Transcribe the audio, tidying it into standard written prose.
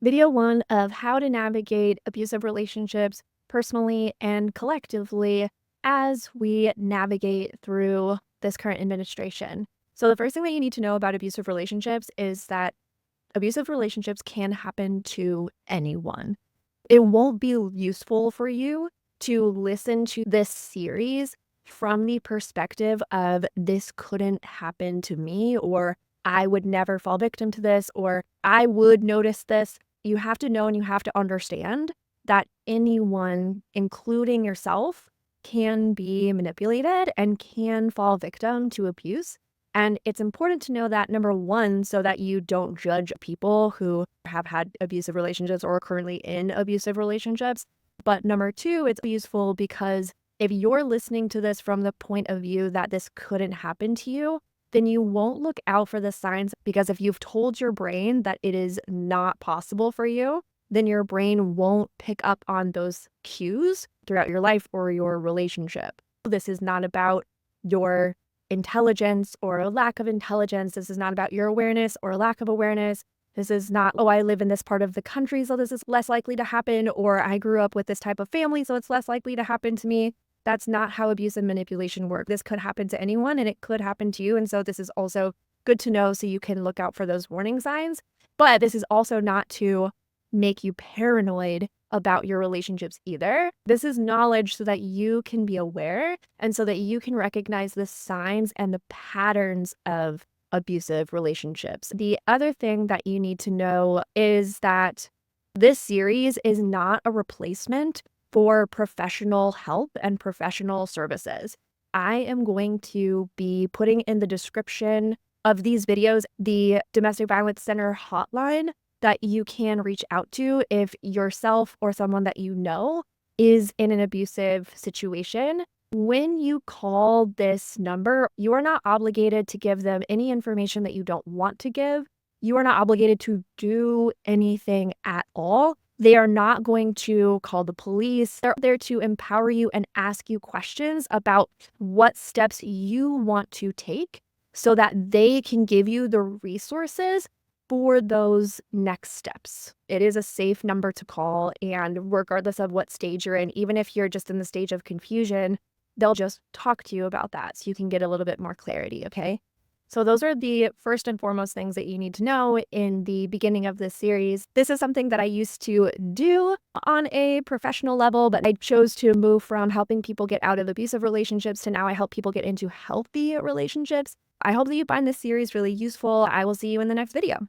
Video 1 of how to navigate abusive relationships personally and collectively as we navigate through this current administration. So, the first thing that you need to know about abusive relationships is that abusive relationships can happen to anyone. It won't be useful for you to listen to this series from the perspective of this couldn't happen to me, or I would never fall victim to this, or I would notice this. You have to know and you have to understand that anyone, including yourself, can be manipulated and can fall victim to abuse. And it's important to know that, number one, so that you don't judge people who have had abusive relationships or are currently in abusive relationships. But number two, it's useful because if you're listening to this from the point of view that this couldn't happen to you, then you won't look out for the signs, because if you've told your brain that it is not possible for you, then your brain won't pick up on those cues throughout your life or your relationship. This is not about your intelligence or lack of intelligence. This is not about your awareness or lack of awareness. This is not, oh, I live in this part of the country, so this is less likely to happen, or I grew up with this type of family, so it's less likely to happen to me. That's not how abuse and manipulation work. This could happen to anyone and it could happen to you. And so this is also good to know so you can look out for those warning signs. But this is also not to make you paranoid about your relationships either. This is knowledge so that you can be aware and so that you can recognize the signs and the patterns of abusive relationships. The other thing that you need to know is that this series is not a replacement for professional help and professional services. I am going to be putting in the description of these videos the Domestic Violence Center hotline that you can reach out to if yourself or someone that you know is in an abusive situation. When you call this number, you are not obligated to give them any information that you don't want to give. You are not obligated to do anything at all. They are not going to call the police. They're there to empower you and ask you questions about what steps you want to take so that they can give you the resources for those next steps. It is a safe number to call, and regardless of what stage you're in, even if you're just in the stage of confusion, they'll just talk to you about that so you can get a little bit more clarity, okay? So those are the first and foremost things that you need to know in the beginning of this series. This is something that I used to do on a professional level, but I chose to move from helping people get out of abusive relationships to now I help people get into healthy relationships. I hope that you find this series really useful. I will see you in the next video.